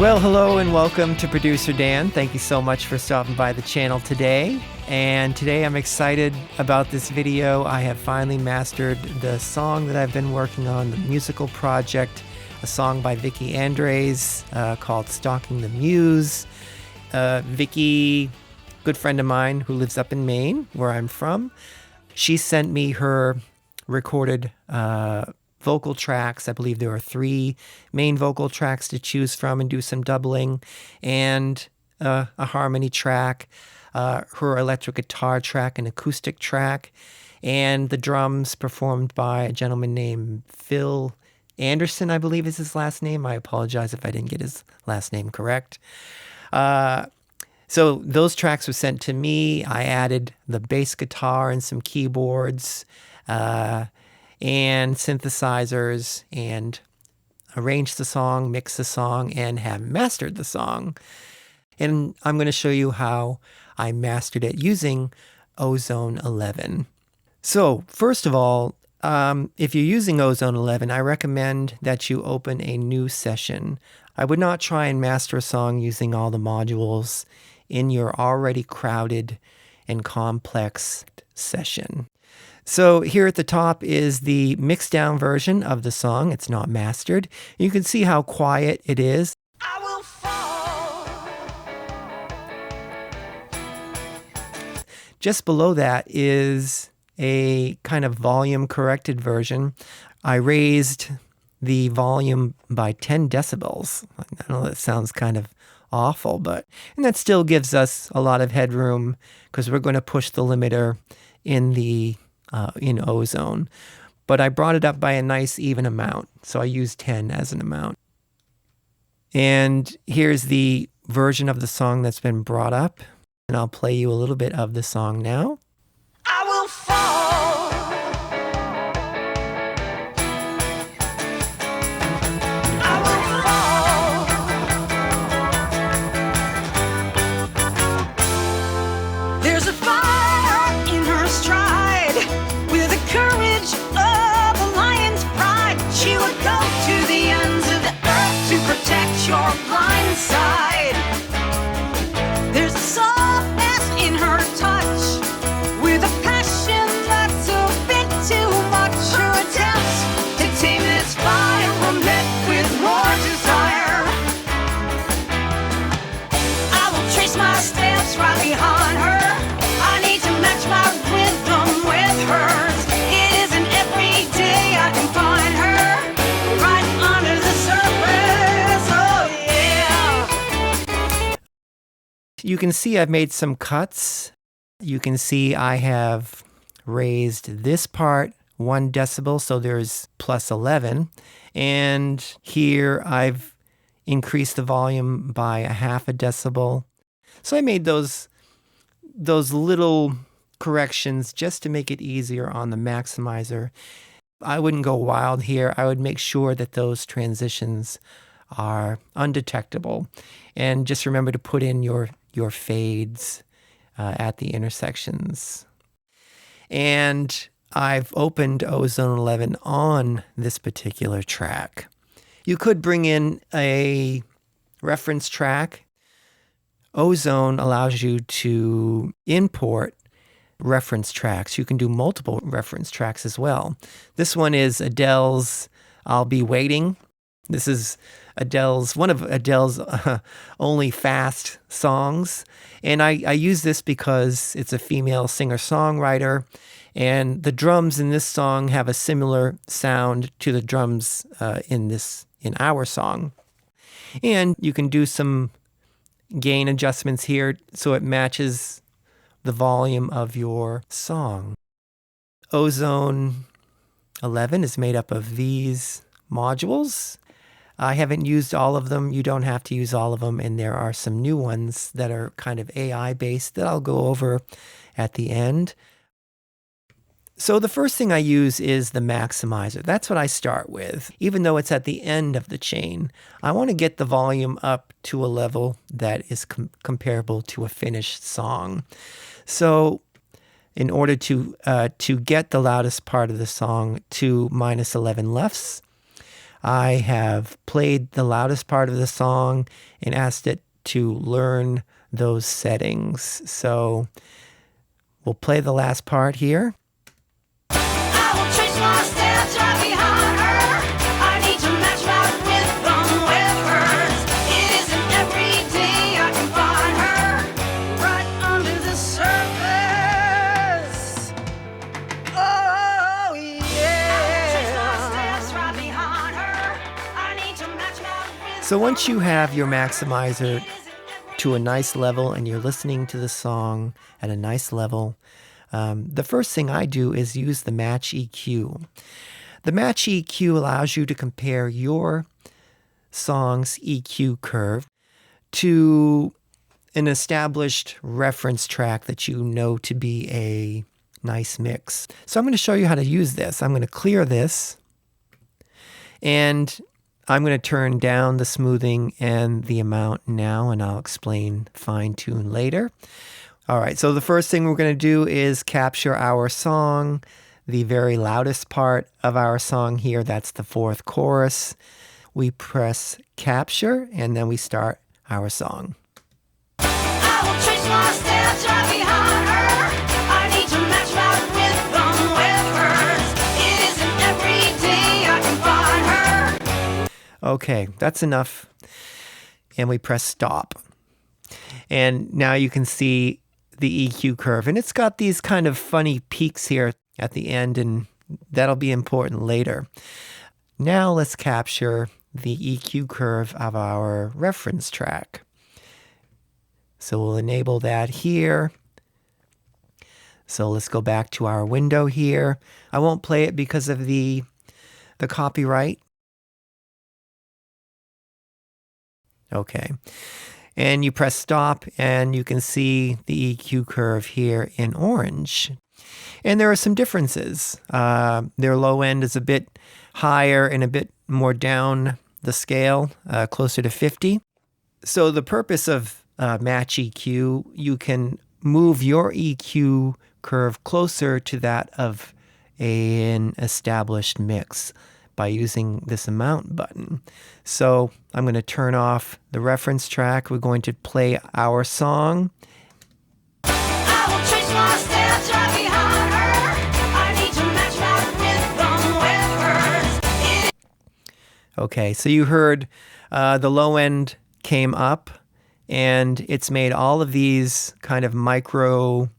Well, hello and welcome to Producer Dan. Thank you so much for stopping by the channel today. And today I'm excited about this video. I have finally mastered the song that I've been working on, the musical project, a song by Vicky Andres called Stalking the Muse. Vicky, good friend of mine who lives up in Maine, where I'm from, she sent me her recorded vocal tracks. I believe there are 3 main vocal tracks to choose from and do some doubling, and a harmony track, her electric guitar track, an acoustic track, and the drums performed by a gentleman named Phil Anderson, I believe is his last name. I apologize if I didn't get his last name correct. So those tracks were sent to me. I added the bass guitar and some keyboards, and synthesizers, and arranged the song, mixed the song, and have mastered the song. And I'm going to show you how I mastered it using Ozone 11. So first of all, if you're using Ozone 11, I recommend that you open a new session. I would not try and master a song using all the modules in your already crowded and complex session. So here at the top is the mixed down version of the song. It's not mastered. You can see how quiet it is. I will fall. Just below that is a kind of volume corrected version. I raised the volume by 10 decibels. I know that sounds kind of awful, and that still gives us a lot of headroom because we're going to push the limiter in Ozone. But I brought it up by a nice even amount, so I used 10 as an amount. And here's the version of the song that's been brought up, and I'll play you a little bit of the song now. I will fall. I will fall. There's a fire in her stride, with the courage of a lion's pride. She would go to the ends of the earth to protect your blind side. There's a softness in her touch, with a passion that's a bit too much. Her attempts to tame this fire were met with more desire. I will trace my steps right behind her. I need to match my rhythm with hers. It isn't every day I can find her right under the surface. Oh yeah. You can see I've made some cuts. You can see I have raised this part 1 decibel, so there's plus 11. And here I've increased the volume by a half a decibel. So I made those little corrections just to make it easier on the maximizer. I wouldn't go wild here. I would make sure that those transitions are undetectable. And just remember to put in your fades at the intersections. And I've opened Ozone 11 on this particular track. You could bring in a reference track. Ozone allows you to import reference tracks. You can do multiple reference tracks as well. This one is Adele's I'll Be Waiting. This is one of Adele's only fast songs. And I use this because it's a female singer-songwriter, and the drums in this song have a similar sound to the drums in our song. And you can do some gain adjustments here so it matches the volume of your song. Ozone 11 is made up of these modules. I haven't used all of them. You don't have to use all of them, and there are some new ones that are kind of AI based that I'll go over at the end. So the first thing I use is the maximizer. That's what I start with. Even though it's at the end of the chain, I want to get the volume up to a level that is comparable to a finished song. So in order to get the loudest part of the song to -11 LUFS, I have played the loudest part of the song and asked it to learn those settings. So we'll play the last part here. I will trace my steps right behind her. I need to match my rhythm with hers. It isn't every day I can find her right under the surface. Oh yeah. I will trace my steps right behind her. I need to match my rhythm. So once you have your maximizer to a nice level and you're listening to the song at a nice level, the first thing I do is use the Match EQ. The Match EQ allows you to compare your song's EQ curve to an established reference track that you know to be a nice mix. So I'm going to show you how to use this. I'm going to clear this, and I'm going to turn down the smoothing and the amount now, and I'll explain fine-tune later. All right, so the first thing we're going to do is capture our song, the very loudest part of our song here. That's the fourth chorus. We press capture, and then we start our song. I will trace my steps right behind her. I need to match my rhythm with hers. It isn't every day I can find her. Okay, that's enough. And we press stop. And now you can see the EQ curve. And it's got these kind of funny peaks here at the end, and that'll be important later. Now let's capture the EQ curve of our reference track. So we'll enable that here. So let's go back to our window here. I won't play it because of the copyright. Okay. And you press stop, and you can see the EQ curve here in orange. And there are some differences. Their low end is a bit higher and a bit more down the scale, closer to 50. So the purpose of Match EQ, you can move your EQ curve closer to that of an established mix by using this amount button. So I'm going to turn off the reference track. We're going to play our song. I will trace my steps right behind her. I need to match my rhythm with hers. Okay, so you heard the low end came up, and it's made all of these kind of micro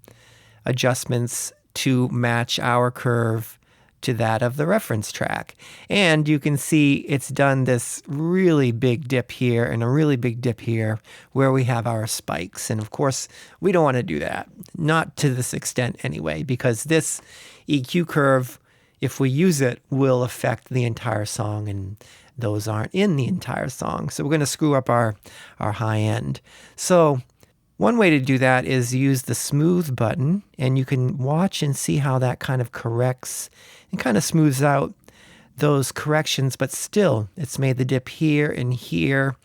adjustments to match our curve to that of the reference track. And you can see it's done this really big dip here and a really big dip here where we have our spikes. And of course, we don't want to do that. Not to this extent anyway, because this EQ curve, if we use it, will affect the entire song, and those aren't in the entire song. So we're going to screw up our high end. So one way to do that is use the smooth button, and you can watch and see how that kind of corrects and kind of smooths out those corrections, but still it's made the dip here and here.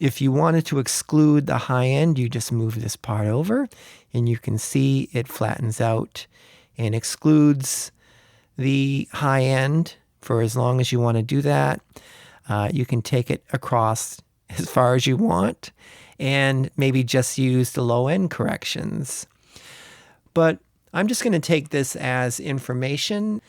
If you wanted to exclude the high end, you just move this part over, and you can see it flattens out and excludes the high end for as long as you want to do that. You can take it across as far as you want and maybe just use the low end corrections. But I'm just going to take this as information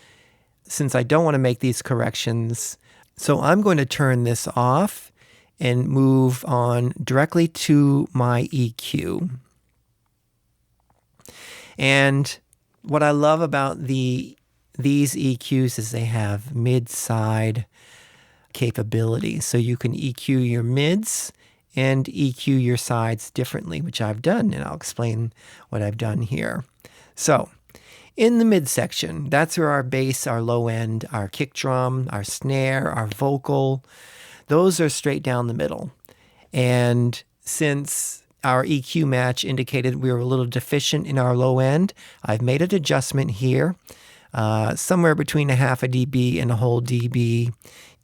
since I don't want to make these corrections. So I'm going to turn this off and move on directly to my EQ. And what I love about these EQs is they have mid-side capability. So you can EQ your mids and EQ your sides differently, which I've done, and I'll explain what I've done here. So in the midsection, that's where our bass, our low end, our kick drum, our snare, our vocal, those are straight down the middle. And since our EQ match indicated we were a little deficient in our low end, I've made an adjustment here, somewhere between a half a dB and a whole dB.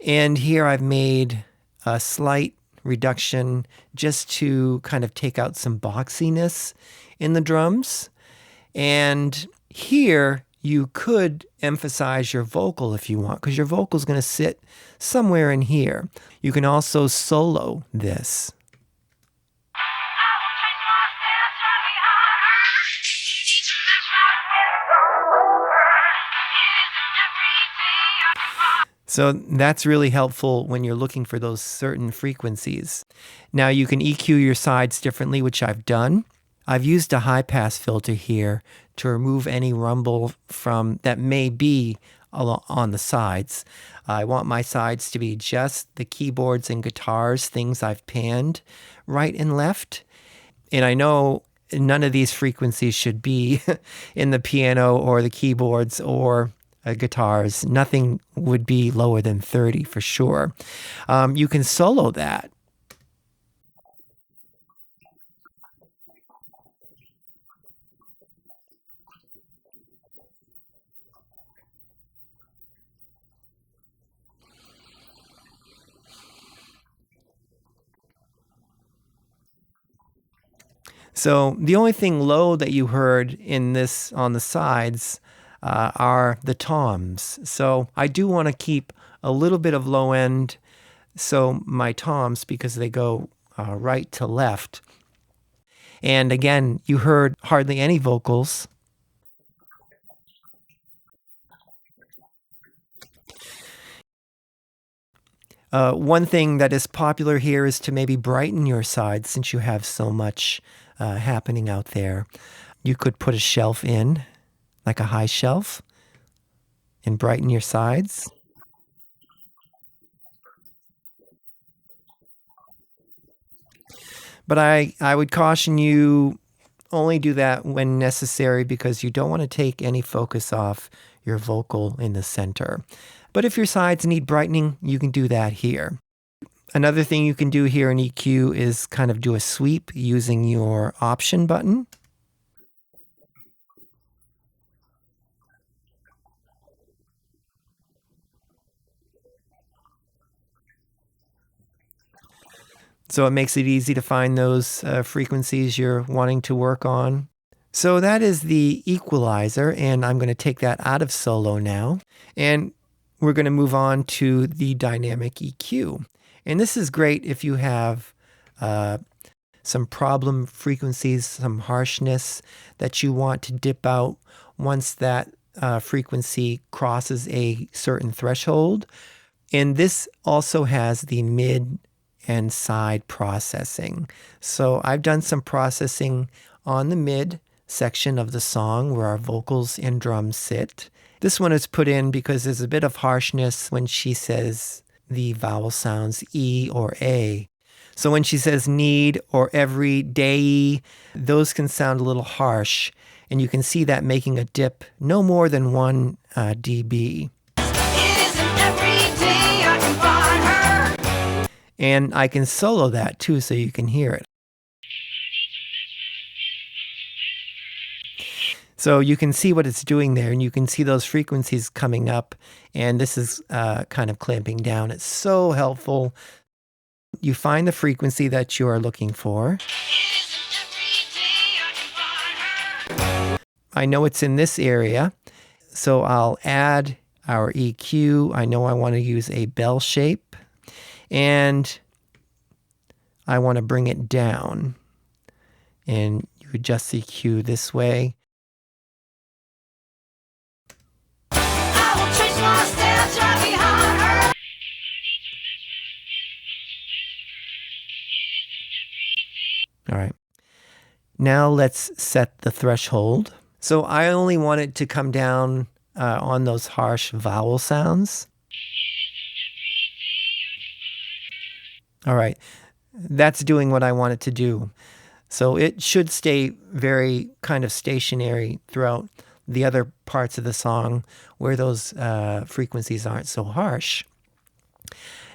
And here I've made a slight reduction just to kind of take out some boxiness in the drums. And here you could emphasize your vocal if you want, because your vocal is going to sit somewhere in here. You can also solo this. So that's really helpful when you're looking for those certain frequencies. Now you can EQ your sides differently, which I've done. I've used a high pass filter here to remove any rumble from that may be on the sides. I want my sides to be just the keyboards and guitars, things I've panned right and left. And I know none of these frequencies should be in the piano or the keyboards or guitars. Nothing would be lower than 30 for sure. You can solo that. So the only thing low that you heard in this on the sides are the toms. So I do want to keep a little bit of low end. So my toms, because they go right to left. And again, you heard hardly any vocals. One thing that is popular here is to maybe brighten your sides since you have so much happening out there. You could put a shelf in, like a high shelf, and brighten your sides. But I would caution you only do that when necessary because you don't want to take any focus off your vocal in the center. But if your sides need brightening, you can do that here. Another thing you can do here in EQ is kind of do a sweep using your option button. So it makes it easy to find those frequencies you're wanting to work on. So that is the equalizer, and I'm going to take that out of solo now. And we're going to move on to the dynamic EQ. And this is great if you have some problem frequencies, some harshness that you want to dip out once that frequency crosses a certain threshold. And this also has the mid and side processing. So I've done some processing on the mid section of the song where our vocals and drums sit. This one is put in because there's a bit of harshness when she says the vowel sounds E or A. So when she says need or every day, those can sound a little harsh, and you can see that making a dip no more than 1 dB. And I can solo that too so you can hear it. So you can see what it's doing there, and you can see those frequencies coming up, and this is kind of clamping down. It's so helpful. You find the frequency that you are looking for. I know it's in this area, so I'll add our EQ. I know I want to use a bell shape. And I want to bring it down. And you adjust the EQ this way. All right. Now let's set the threshold. So I only want it to come down on those harsh vowel sounds. All right, that's doing what I want it to do. So it should stay very kind of stationary throughout the other parts of the song where those frequencies aren't so harsh.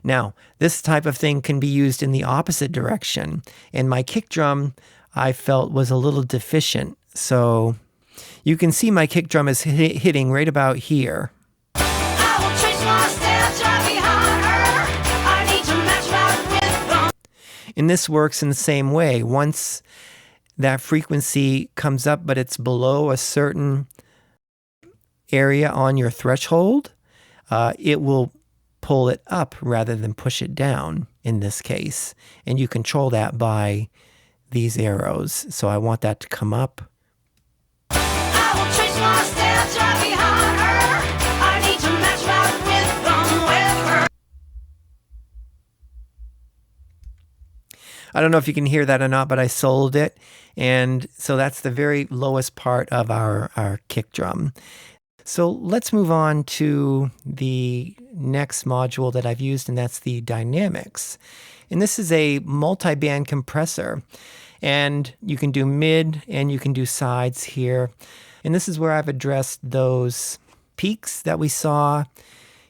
Now, this type of thing can be used in the opposite direction. And my kick drum, I felt, was a little deficient. So you can see my kick drum is hitting right about here. And this works in the same way. Once that frequency comes up, but it's below a certain area on your threshold, it will pull it up rather than push it down in this case. And you control that by these arrows. So I want that to come up. I will chase my steps right behind her. I need to match my rhythm with her. I don't know if you can hear that or not, but I soloed it. And so that's the very lowest part of our kick drum. So let's move on to the next module that I've used, and that's the dynamics. And this is a multiband compressor. And you can do mid and you can do sides here. And this is where I've addressed those peaks that we saw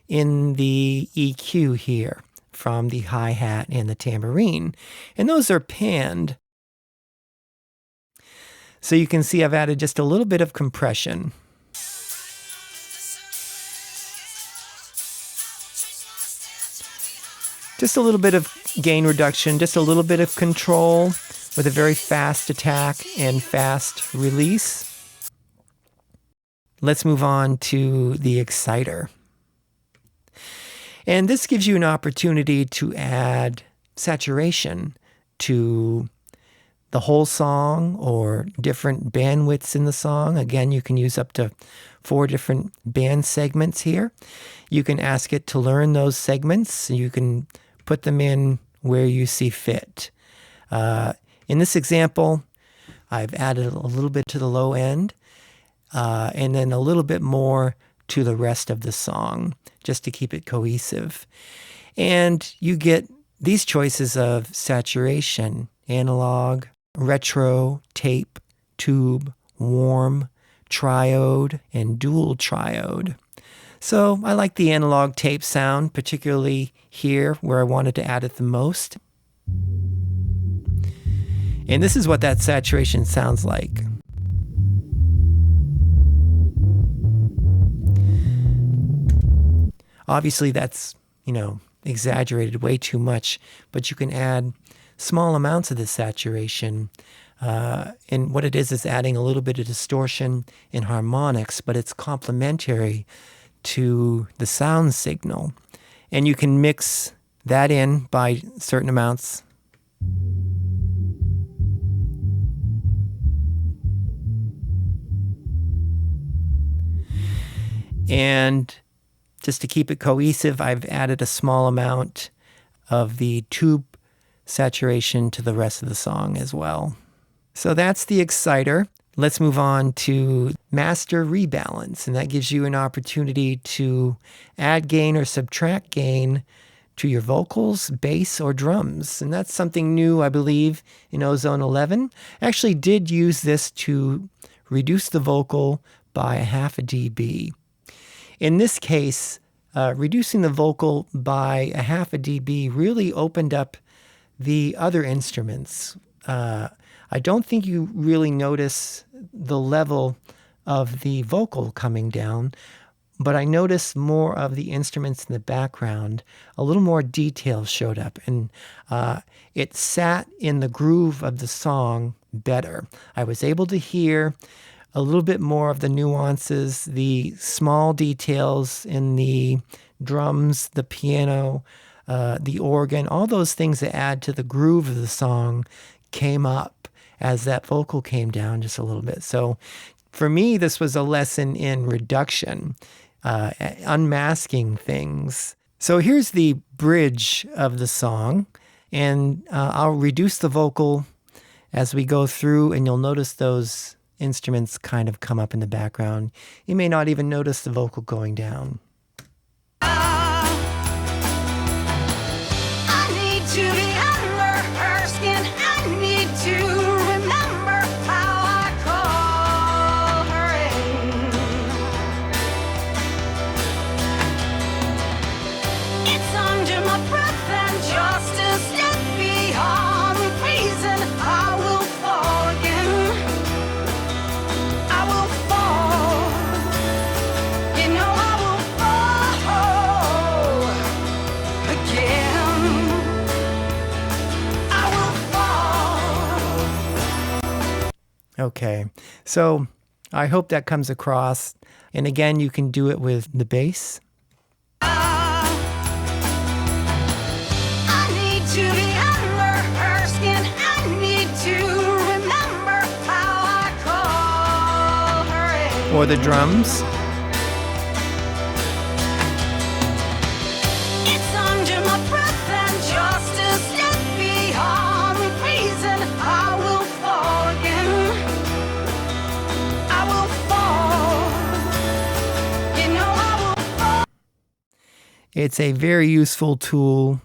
in the EQ here from the hi-hat and the tambourine. And those are panned. So you can see I've added just a little bit of compression. Just a little bit of gain reduction, just a little bit of control with a very fast attack and fast release. Let's move on to the exciter. And this gives you an opportunity to add saturation to the whole song or different bandwidths in the song. Again, you can use up to 4 different band segments here. You can ask it to learn those segments. You can put them in where you see fit. In this example, I've added a little bit to the low end and then a little bit more to the rest of the song just to keep it cohesive. And you get these choices of saturation, analog, retro, tape, tube, warm, triode, and dual triode. So I like the analog tape sound, particularly here where I wanted to add it the most. And this is what that saturation sounds like. Obviously that's, exaggerated way too much, but you can add small amounts of the saturation. And what it is adding a little bit of distortion and harmonics, but it's complementary to the sound signal. And you can mix that in by certain amounts. And just to keep it cohesive, I've added a small amount of the tube saturation to the rest of the song as well. So that's the exciter. Let's move on to master rebalance, and that gives you an opportunity to add gain or subtract gain to your vocals, bass, or drums. And that's something new, I believe, in Ozone 11. I actually did use this to reduce the vocal by 0.5 dB. In this case, reducing the vocal by 0.5 dB really opened up the other instruments. I don't think you really notice the level of the vocal coming down, but I noticed more of the instruments in the background. A little more detail showed up, and it sat in the groove of the song better. I was able to hear a little bit more of the nuances, the small details in the drums, the piano, the organ, all those things that add to the groove of the song came up as that vocal came down just a little bit. So for me, this was a lesson in reduction, unmasking things. So here's the bridge of the song, and I'll reduce the vocal as we go through, and you'll notice those instruments kind of come up in the background. You may not even notice the vocal going down. I need to be under her skin. I need to remember how I call her in. It's under my breath and just a step beyond reason. I will fall again. I will fall. You know I will fall again. I will fall. Okay, so I hope that comes across. And again, you can do it with the bass. I need to be under her skin. I need to remember how I call her. Or the drums. It's under my breath and just a step beyond reason. I will fall again. I will fall. You know I will fall. It's a very useful tool.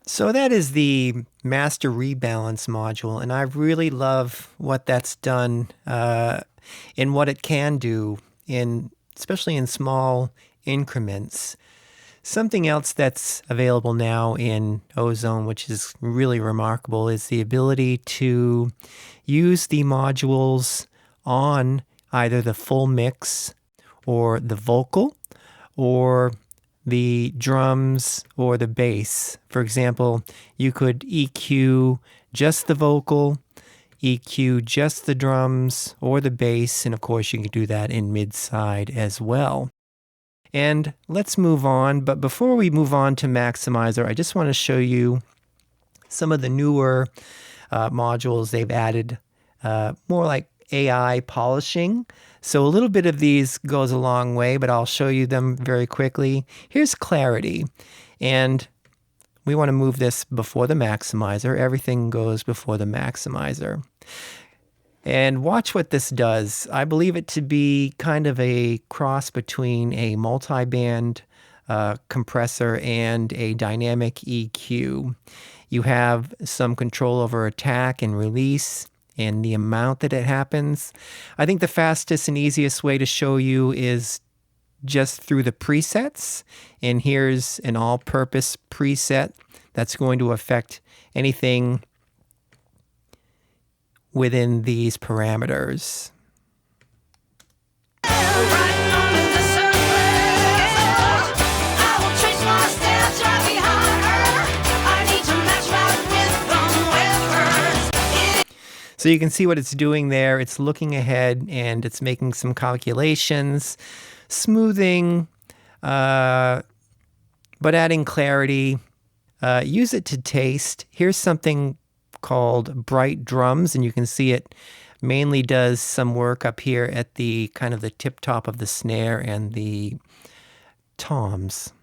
So that is the Master Rebalance module, and I really love what that's done and what it can do, especially in small increments. Something else that's available now in Ozone, which is really remarkable, is the ability to use the modules on either the full mix or the vocal or the drums or the bass. For example, you could EQ just the vocal, EQ just the drums or the bass, and of course you can do that in mid-side as well. And let's move on, but before we move on to Maximizer, I just want to show you some of the newer modules they've added, more like AI polishing. So a little bit of these goes a long way, but I'll show you them very quickly. Here's Clarity, and we want to move this before the Maximizer. Everything goes before the Maximizer. And watch what this does. I believe it to be kind of a cross between a multiband compressor and a dynamic EQ. You have some control over attack and release and the amount that it happens. I think the fastest and easiest way to show you is just through the presets. And here's an all-purpose preset that's going to affect anything within these parameters. So you can see what it's doing there. It's looking ahead and it's making some calculations, smoothing, but adding clarity. Use it to taste. Here's something called Bright Drums, and you can see it mainly does some work up here at the kind of the tip top of the snare and the toms.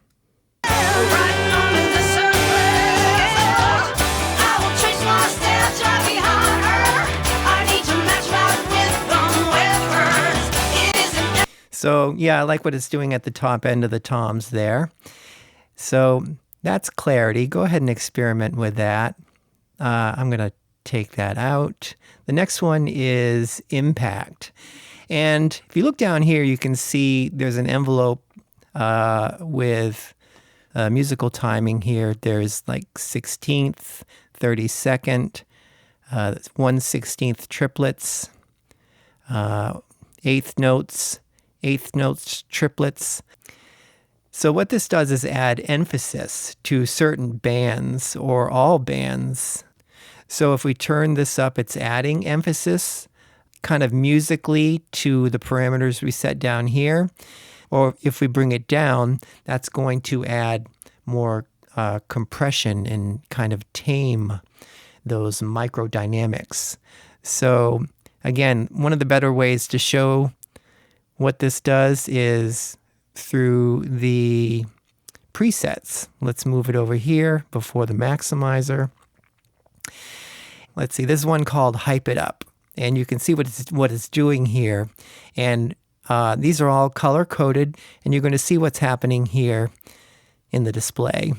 So yeah, I like what it's doing at the top end of the toms there. So that's Clarity. Go ahead and experiment with that. I'm going to take that out. The next one is Impact. And if you look down here, you can see there's an envelope with musical timing here. There's like 16th, 32nd, 1/16th triplets, eighth notes triplets. So what this does is add emphasis to certain bands or all bands. So if we turn this up, it's adding emphasis kind of musically to the parameters we set down here. Or if we bring it down, that's going to add more compression and kind of tame those microdynamics. So again, one of the better ways to show what this does is through the presets. Let's move it over here before the Maximizer. Let's see, this is one called Hype It Up, and you can see what it's doing here. And these are all color coded, and you're going to see what's happening here in the display.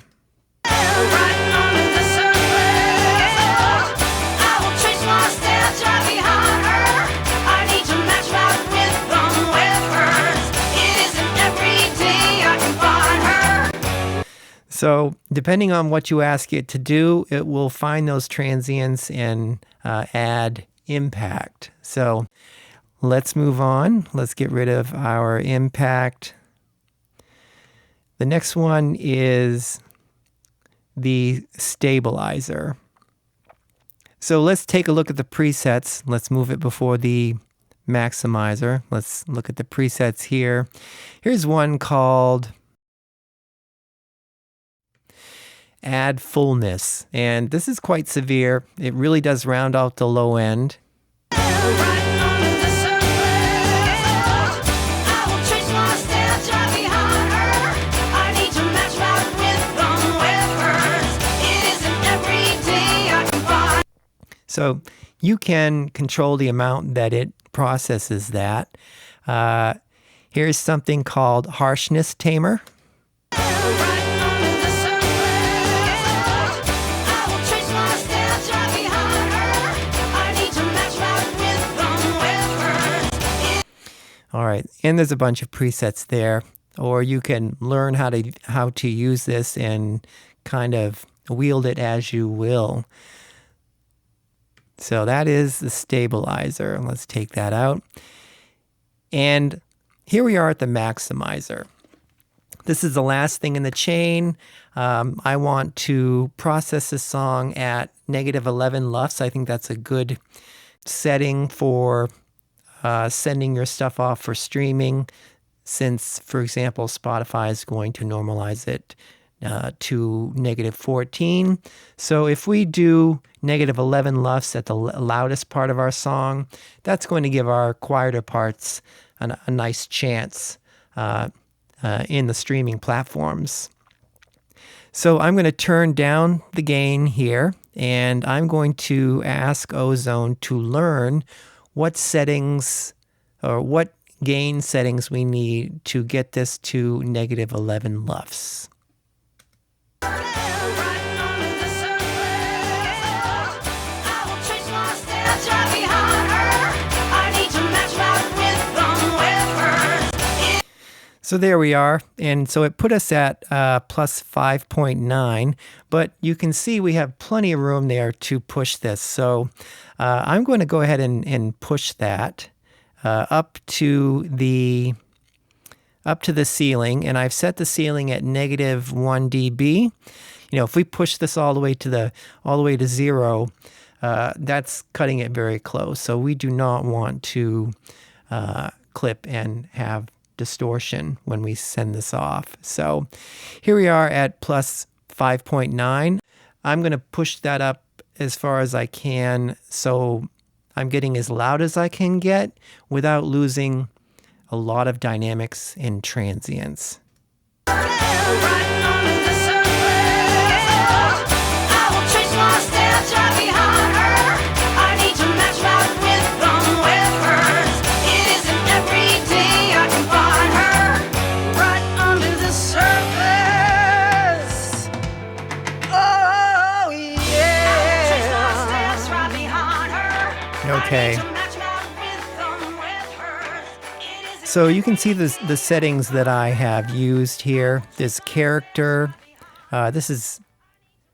So depending on what you ask it to do, it will find those transients and add impact. So let's move on. Let's get rid of our impact. The next one is the stabilizer. So let's take a look at the presets. Let's move it before the maximizer. Let's look at the presets here. Here's one called Add Fullness, and this is quite severe. It really does round out the low end. So you can control the amount that it processes that. Here's something called Harshness Tamer. All right, and there's a bunch of presets there, or you can learn how to use this and kind of wield it as you will. So that is the stabilizer. Let's take that out. And here we are at the maximizer. This is the last thing in the chain. I want to process this song at -11 LUFS. I think that's a good setting for sending your stuff off for streaming, since, for example, Spotify is going to normalize it to -14. So if we do -11 LUFS at the loudest part of our song, that's going to give our quieter parts a nice chance in the streaming platforms. So I'm going to turn down the gain here, and I'm going to ask Ozone to learn what settings or what gain settings we need to get this to -11 LUFS. So there we are, and so it put us at plus 5.9, but you can see we have plenty of room there to push this. So I'm going to go ahead and push that up to the ceiling, and I've set the ceiling at -1 dB. You know, if we push this all the way to 0, that's cutting it very close. So we do not want to clip and have distortion when we send this off. So here we are at plus 5.9. I'm going to push that up as far as I can, so I'm getting as loud as I can get without losing a lot of dynamics and transients. Okay. So you can see the settings that I have used here. This character, this is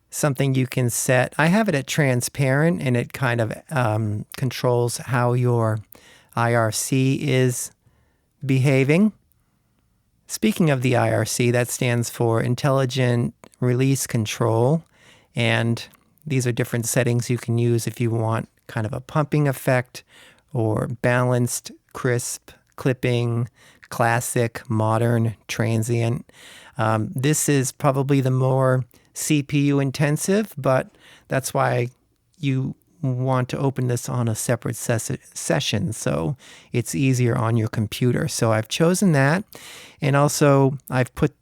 something you can set. I have it at transparent, and it kind of controls how your IRC is behaving. Speaking of the IRC, that stands for Intelligent Release Control, and these are different settings you can use if you want kind of a pumping effect or balanced, crisp, clipping, classic, modern, transient. This is probably the more CPU intensive, but that's why you want to open this on a separate session so it's easier on your computer. So I've chosen that, and also I've put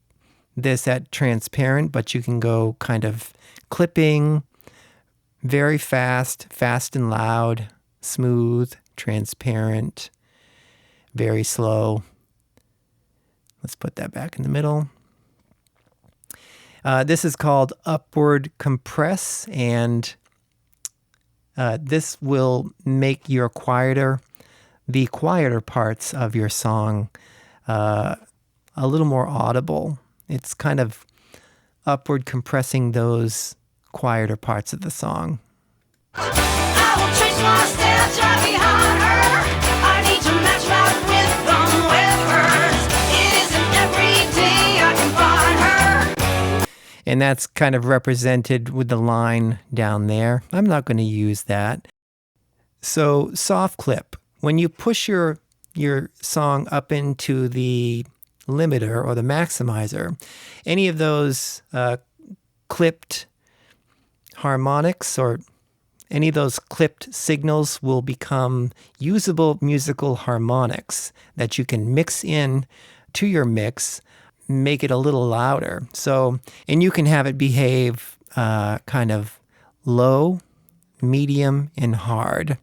this at transparent, but you can go kind of clipping, very fast, fast and loud, smooth, transparent, very slow. Let's put that back in the middle. This is called upward compress, and this will make your the quieter parts of your song a little more audible. It's kind of upward compressing those quieter parts of the song. I will chase my steps right behind her. I need to match back with them whippers. It isn't every day I can find her. And that's kind of represented with the line down there. I'm not going to use that. So soft clip. when you push your song up into the limiter or the maximizer, any of those clipped harmonics or any of those clipped signals will become usable musical harmonics that you can mix in to your mix, make it a little louder. So, and you can have it behave kind of low, medium, and hard.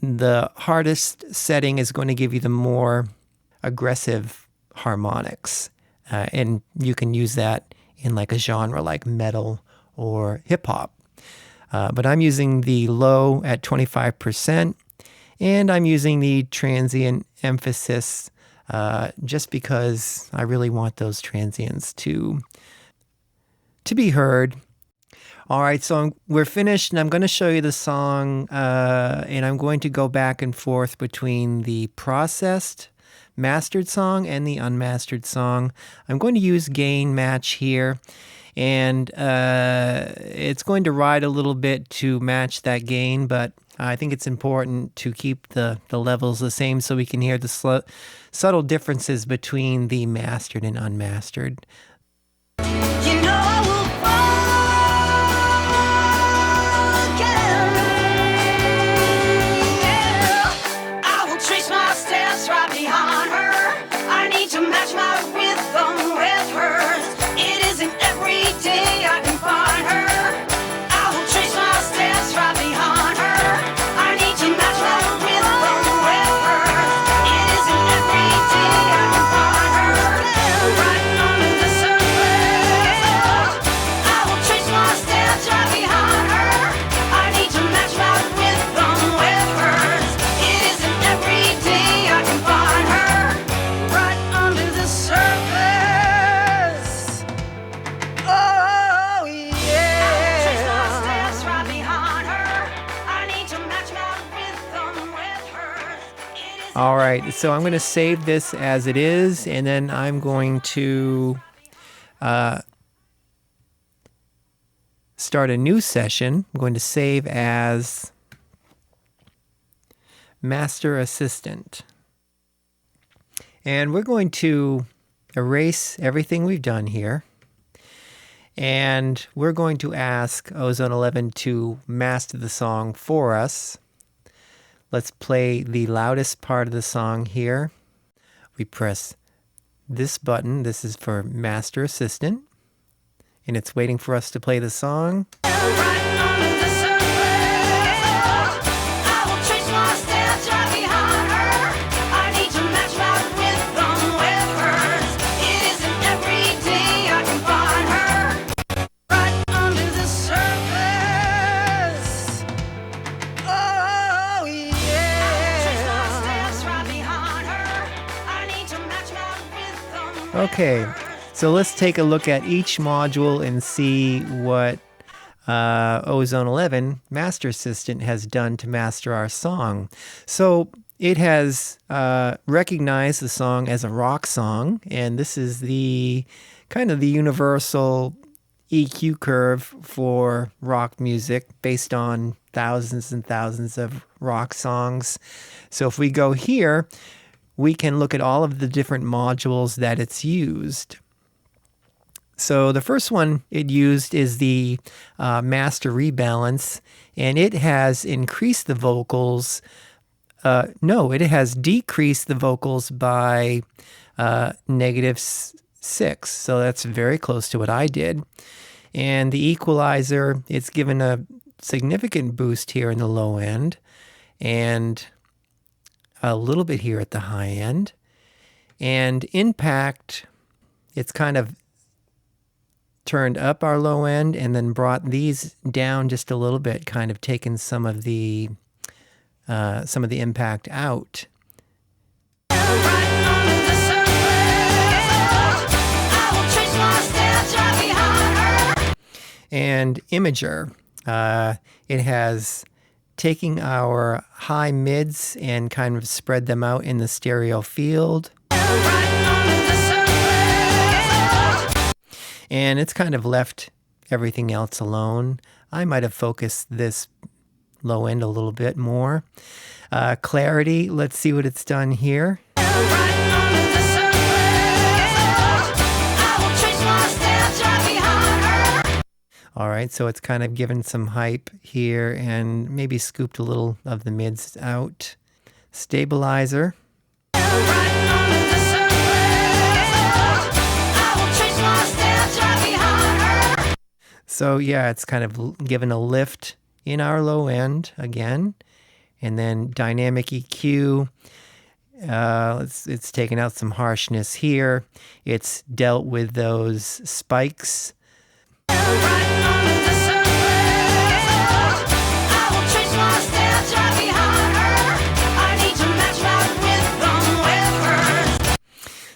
The hardest setting is going to give you the more aggressive harmonics. And you can use that in like a genre like metal or hip hop. But I'm using the low at 25%, and I'm using the transient emphasis just because I really want those transients to be heard. All right, so we're finished, and I'm going to show you the song, and I'm going to go back and forth between the processed mastered song and the unmastered song. I'm going to use gain match here, and it's going to ride a little bit to match that gain, but I think it's important to keep the levels the same so we can hear the subtle differences between the mastered and unmastered. You know I will forget. I will trace my steps right behind her. I need to match my rhythm with hers. It isn't every day I can find her. I will trace my steps right behind her. I need to match my rhythm with hers. It isn't every day I can find her. Right under the surface, I will trace my steps right behind her. I need to match my rhythm with hers. It isn't every day I can find her. Right under the surface. Oh yeah. Trace my steps right behind her. I need to match my rhythm with hers. It is All right, so I'm going to save this as it is, and then I'm going to start a new session. I'm going to save as Master Assistant. And we're going to erase everything we've done here. And we're going to ask Ozone 11 to master the song for us. Let's play the loudest part of the song here. We press this button. This is for Master Assistant. And it's waiting for us to play the song. right under the surface. I will trace my steps right behind her. I need to match my rhythm with hers. It isn't every day I can find her. Right under the surface. Oh yeah. Trace my steps right behind her. I need to match my rhythm with Okay, hers. so let's take a look at each module and see what Ozone 11 Master Assistant has done to master our song. So it has recognized the song as a rock song, and this is the kind of the universal EQ curve for rock music based on thousands and thousands of rock songs. So if we go here, we can look at all of the different modules that it's used. So the first one it used is the master rebalance, and it has increased the vocals. It has decreased the vocals by -6. So that's very close to what I did. And the equalizer, it's given a significant boost here in the low end and a little bit here at the high end. And impact, it's kind of turned up our low end and then brought these down just a little bit, kind of taken some of the impact out. Right under the surface. I will trace my steps right behind her. And imager, it has taken our high mids and kind of spread them out in the stereo field. Right under the surface. And it's kind of left everything else alone. I might have focused this low end a little bit more. Clarity, let's see what it's done here. All right, so it's kind of given some hype here and maybe scooped a little of the mids out. Stabilizer. So yeah, it's kind of given a lift in our low end again. And then dynamic EQ. It's taken out some harshness here. It's dealt with those spikes.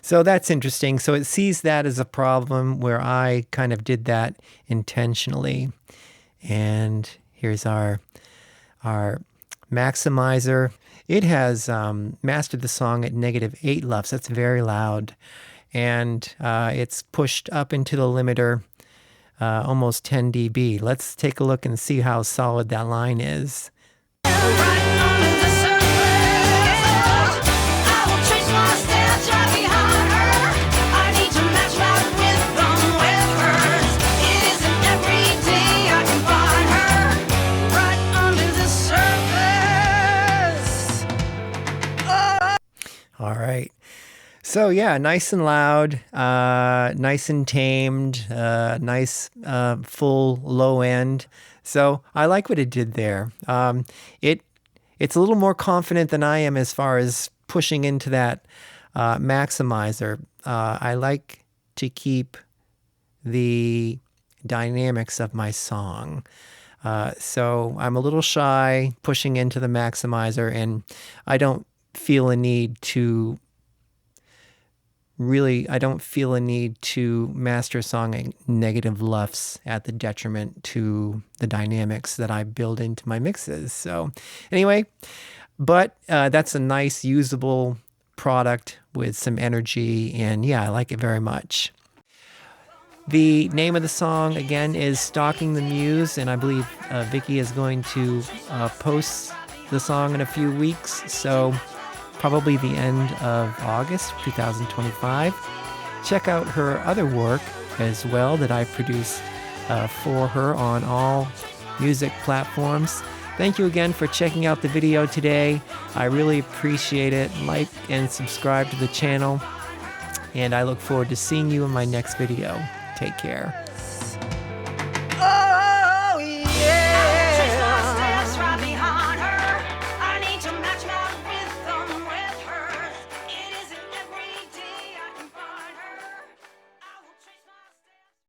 So that's interesting. So it sees that as a problem where I kind of did that intentionally. And here's our maximizer. It has mastered the song at -8 LUFS. That's very loud. And it's pushed up into the limiter almost 10 dB. Let's take a look and see how solid that line is. All right. So yeah, nice and loud, nice and tamed, nice full low end. So I like what it did there. It's a little more confident than I am as far as pushing into that maximizer. I like to keep the dynamics of my song. So I'm a little shy pushing into the maximizer, and I don't feel a need to master a song at negative LUFS at the detriment to the dynamics that I build into my mixes. So anyway, but that's a nice usable product with some energy, and yeah, I like it very much. The name of the song again is Stalking the Muse, and I believe Vicky is going to post the song in a few weeks, so probably the end of August 2025. Check out her other work as well that I produced for her on all music platforms. Thank you again for checking out the video today. I really appreciate it. Like and subscribe to the channel, and I look forward to seeing you in my next video. Take care.